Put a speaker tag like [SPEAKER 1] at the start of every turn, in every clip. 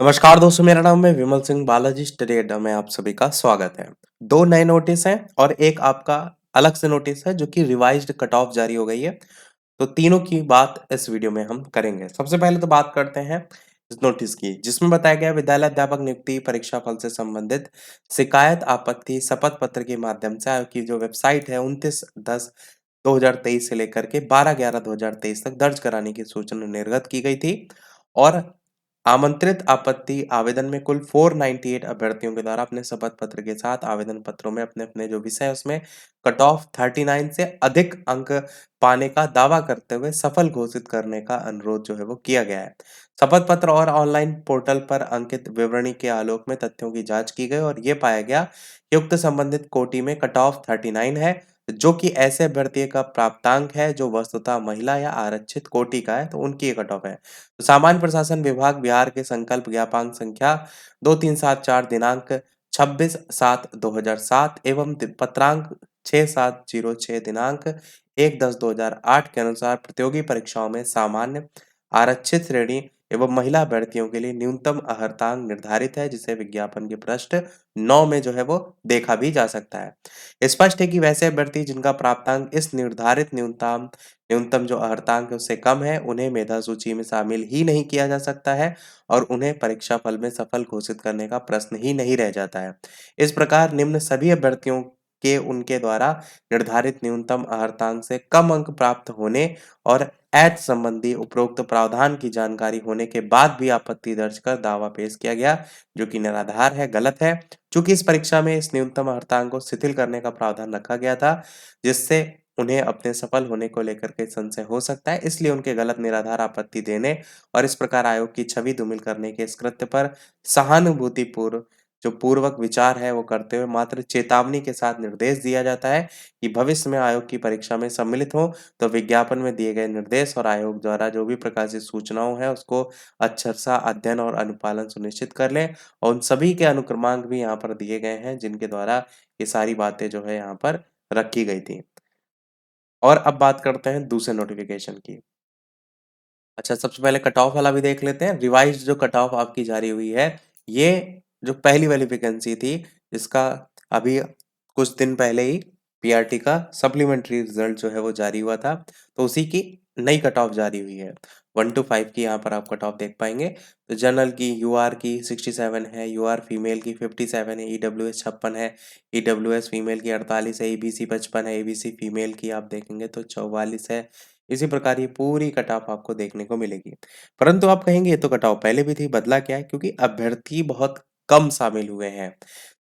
[SPEAKER 1] नमस्कार दोस्तों, मेरा नाम है विमल सिंह बालाजी। स्टडी अड्डा में आप सभी का स्वागत है। दो नए नोटिस हैं और एक आपका अलग से नोटिस है जो कि रिवाइज्ड कट ऑफ जारी हो गई है। तो तीनों की बात इस वीडियो में हम करेंगे। सबसे पहले तो बात करते हैं इस नोटिस की, जिसमें बताया गया विद्यालय अध्यापक नियुक्ति परीक्षा फल से संबंधित शिकायत आपत्ति शपथ पत्र के माध्यम से आयोग की जो वेबसाइट है 29/10/2023 से लेकर के 12/11/2023 तक दर्ज कराने की सूचना निर्गत की गई थी। और आमंत्रित आपत्ति आवेदन में कुल 498 अभ्यर्थियों के द्वारा अपने शपथ पत्र के साथ आवेदन पत्रों में अपने अपने जो विषय है उसमें कट ऑफ 39 से अधिक अंक पाने का दावा करते हुए सफल घोषित करने का अनुरोध जो है वो किया गया है। शपथ पत्र और ऑनलाइन पोर्टल पर अंकित विवरणी के आलोक में तथ्यों की जांच की गई और ये पाया गया कि उक्त संबंधित कोटि में कट ऑफ 39 है, जो कि ऐसे अभ्यर्थी का प्राप्तांक है जो वस्तुतः महिला या आरक्षित कोटि का है, तो उनकी ये कट ऑफ है। तो सामान्य प्रशासन विभाग बिहार के संकल्प ज्ञापांक संख्या 2374 दिनांक 26/7/2007 एवं पत्रांक 6706 दिनांक 1/10/2008 के अनुसार प्रतियोगी परीक्षाओं में सामान्य आरक्षित श्रेणी एवं महिला अभ्यर्थियों के लिए न्यूनतम अर्हतांक निर्धारित है, जिसे विज्ञापन के पृष्ठ 9 में जो है वो देखा भी जा सकता है। स्पष्ट है कि वैसे अभ्यर्थी जिनका प्राप्तांक इस निर्धारित न्यूनतम न्यूनतम जो अर्हतांक है उससे कम है, उन्हें मेधा सूची में शामिल ही नहीं किया जा सकता है और उन्हें परीक्षा फल में सफल घोषित करने का प्रश्न ही नहीं रह जाता है। इस प्रकार निम्न सभी अभ्यर्थियों के उनके द्वारा निर्धारित न्यूनतम अर्हतांक से कम अंक प्राप्त होने और ऐत संबंधी उपरोक्त प्रावधान की जानकारी होने के बाद भी आपत्ति दर्ज कर दावा पेश किया गया, जो कि निराधार है, गलत है। चूंकि इस परीक्षा में इस न्यूनतम अर्हतांक को शिथिल करने का प्रावधान रखा गया था, जिससे उन्हें अपने सफल होने को लेकर के संशय हो सकता है, इसलिए उनके गलत निराधार आपत्ति देने और इस प्रकार आयोग की छवि धूमिल करने के इस कृत्य पर सहानुभूतिपूर्व जो पूर्वक विचार है वो करते हुए मात्र चेतावनी के साथ निर्देश दिया जाता है कि भविष्य में आयोग की परीक्षा में सम्मिलित हो तो विज्ञापन में दिए गए निर्देश और आयोग द्वारा जो भी प्रकाशित सूचनाओं है उसको अक्षरशः अध्ययन और अनुपालन सुनिश्चित कर लें। और उन सभी के अनुक्रमांक भी यहाँ पर दिए गए हैं जिनके द्वारा ये सारी बातें जो है यहाँ पर रखी गई थी। और अब बात करते हैं दूसरे नोटिफिकेशन की। अच्छा, सबसे पहले कट ऑफ वाला भी देख लेते हैं। रिवाइज्ड जो कट ऑफ आपकी जारी हुई है, ये जो पहली वाली वैकेंसी थी, इसका अभी कुछ दिन पहले ही पीआरटी का सप्लीमेंट्री रिजल्ट जो है वो जारी हुआ था, तो उसी की नई कट ऑफ जारी हुई है। 1 to 5 की यहाँ पर आप कट ऑफ देख पाएंगे। तो जनरल की यूआर की 67 है, यूआर फीमेल की 57 है, ईडब्ल्यूएस 56 है, ईडब्ल्यूएस फीमेल की 48 है, एबीसी 55 है, एबीसी फीमेल की आप देखेंगे तो 44 है। इसी प्रकार ये पूरी कट ऑफ आपको देखने को मिलेगी। परंतु आप कहेंगे ये तो कट ऑफ पहले भी थी, बदला क्या है? क्योंकि अभ्यर्थी बहुत कम शामिल हुए हैं,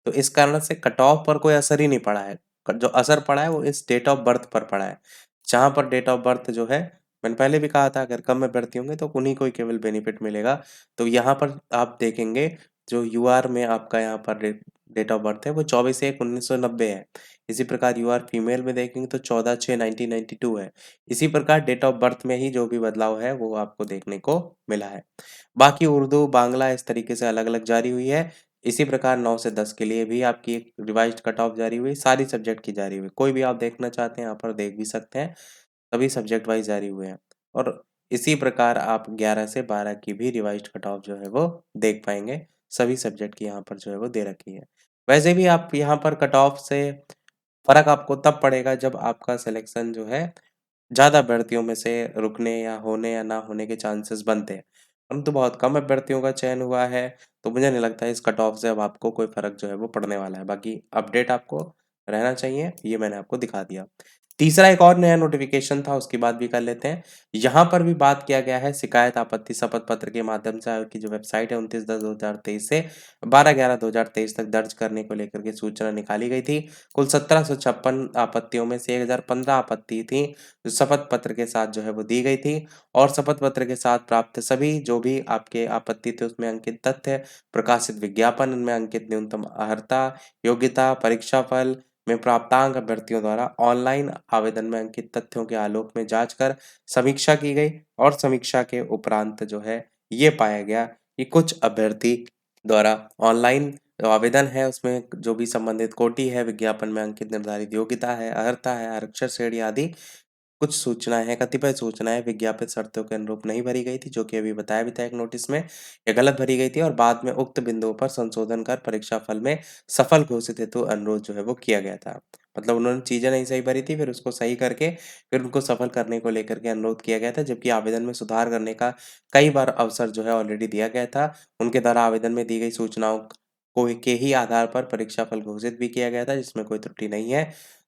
[SPEAKER 1] तो इस कारण से कट ऑफ पर कोई असर ही नहीं पड़ा है। जो असर पड़ा है वो इस डेट ऑफ बर्थ पर पड़ा है। जहाँ पर डेट ऑफ बर्थ जो है, मैंने पहले भी कहा था अगर कम अभ्यर्थी होंगे तो उन्हीं को ही केवल बेनिफिट मिलेगा। तो यहाँ पर आप देखेंगे जो यूआर में आपका यहाँ पर डेट ऑफ बर्थ है वो 24/1/1990 है। इसी प्रकार यूआर फीमेल में देखेंगे तो 14/6/1992 है। इसी प्रकार डेट ऑफ बर्थ में ही जो भी बदलाव है वो आपको देखने को मिला है। बाकी उर्दू, बांग्ला इस तरीके से अलग-अलग जारी हुई है। इसी प्रकार 9 से 10 के लिए भी आपकी एक रिवाइज्ड कट ऑफ जारी हुई, सारी सब्जेक्ट की जारी हुई। कोई भी आप देखना चाहते हैं यहाँ पर देख भी सकते हैं, सभी सब्जेक्ट वाइज़ जारी हुए हैं। और इसी प्रकार आप 11 से 12 की भी रिवाइज्ड कट ऑफ जो है वो देख पाएँगे। सभी सब्जेक्ट की यहाँ पर जो है वो दे रखी है। वैसे भी आप यहाँ पर कट ऑफ से फ़र्क आपको तब पड़ेगा जब आपका सिलेक्शन जो है ज़्यादा अभ्यर्थियों में से रुकने या होने या ना होने के चांसेस बनते हैं। परंतु बहुत कम अभ्यर्थियों का चयन हुआ है, तो मुझे नहीं लगता है इस कट ऑफ से अब आपको कोई फ़र्क जो है वो पड़ने वाला है। बाकी अपडेट आपको रहना चाहिए, ये मैंने आपको दिखा दिया। तीसरा एक और नया नोटिफ़िकेशन था, उसकी बात भी कर लेते हैं। यहाँ पर भी बात किया गया है शिकायत आपत्ति शपथ पत्र के माध्यम से आयोग की जो वेबसाइट है 29/10/2023 से 12/11/2023 तक दर्ज करने को लेकर के सूचना निकाली गई थी। कुल 1756 आपत्तियों में से 1015 आपत्ति थी, जो शपथ पत्र के साथ जो है वो दी गई थी। और शपथ पत्र के साथ प्राप्त सभी जो भी आपके आपत्ति थे उसमें अंकित तथ्य, प्रकाशित विज्ञापन, उनमें अंकित न्यूनतम अर्हता, योग्यता, परीक्षा फल में प्राप्तांक अभ्यर्थियों द्वारा ऑनलाइन आवेदन में अंकित तथ्यों के आलोक में जांच कर समीक्षा की गई और समीक्षा के उपरांत जो है ये पाया गया कि कुछ अभ्यर्थी द्वारा ऑनलाइन जो आवेदन है उसमें जो भी संबंधित कोटि है, विज्ञापन में अंकित निर्धारित योग्यता है, अर्हता है, आरक्षण श्रेणी आदि कुछ सूचनाएँ हैं, कतिपय सूचनाएँ विज्ञापित शर्तों के अनुरूप नहीं भरी गई थी, जो कि अभी बताया भी था एक नोटिस में, या गलत भरी गई थी और बाद में उक्त बिंदुओं पर संशोधन कर परीक्षा फल में सफल घोषित हेतु अनुरोध जो है वो किया गया था। मतलब उन्होंने चीज़ें नहीं सही भरी थी, फिर उसको सही करके फिर उनको सफल करने को लेकर के अनुरोध किया गया था, जबकि आवेदन में सुधार करने का कई बार अवसर जो है ऑलरेडी दिया गया था। उनके द्वारा आवेदन में दी गई सूचनाओं को के ही आधार पर परीक्षा फल घोषित भी किया गया था, जिसमें कोई त्रुटि नहीं है।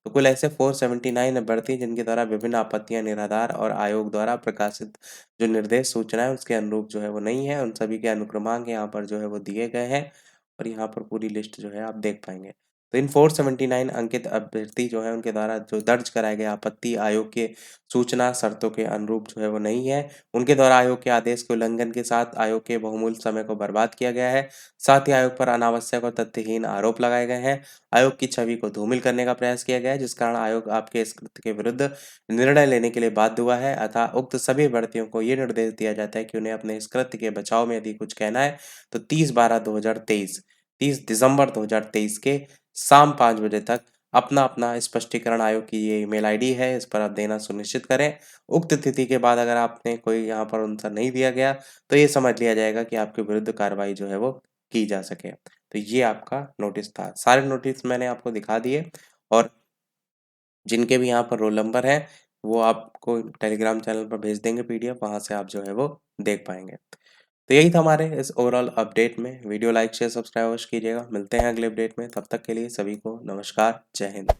[SPEAKER 1] तो कुल ऐसे 479 अभ्यर्थी जिनके द्वारा विभिन्न आपत्तियां निराधार और आयोग द्वारा प्रकाशित जो निर्देश सूचनाएं उसके अनुरूप जो है वो नहीं है, उन सभी के अनुक्रमांक यहाँ पर जो है वो दिए गए हैं और यहाँ पर पूरी लिस्ट जो है आप देख पाएंगे। तो इन 479 अंकित अभ्यर्थी जो है उनके द्वारा जो दर्ज कराए गए आपत्ति आयोग के सूचना शर्तों के अनुरूप जो है वो नहीं है। उनके द्वारा आयोग के आदेश के उल्लंघन के साथ आयोग के बहुमूल्य समय को बर्बाद किया गया है। साथ ही आयोग पर अनावश्यक और तथ्यहीन आरोप लगाए गए हैं। आयोग की छवि को धूमिल करने का प्रयास किया गया है, जिस कारण आयोग आपके इस कृत्य के विरुद्ध निर्णय लेने के लिए बाध्य हुआ है। अतः उक्त सभी अभ्यर्थियों को ये निर्देश दिया जाता है कि उन्हें अपने इस कृत्य के बचाव में यदि कुछ कहना है तो 30/12/2023 30 दिसंबर 2023 के शाम 5 बजे तक अपना स्पष्टीकरण आयोग की ये ईमेल आईडी है, इस पर आप देना सुनिश्चित करें। उक्त तिथि के बाद अगर आपने कोई यहाँ पर आंसर नहीं दिया गया तो ये समझ लिया जाएगा कि आपके विरुद्ध कार्रवाई जो है वो की जा सके। तो ये आपका नोटिस था। सारे नोटिस मैंने आपको दिखा दिए और जिनके भी यहाँ पर रोल नंबर है वो आपको टेलीग्राम चैनल पर भेज देंगे पीडीएफ, वहाँ से आप जो है वो देख पाएँगे। तो यही था हमारे इस ओवरऑल अपडेट में। वीडियो लाइक, शेयर, सब्सक्राइब अवश्य कीजिएगा। मिलते हैं अगले अपडेट में, तब तक के लिए सभी को नमस्कार, जय हिंद।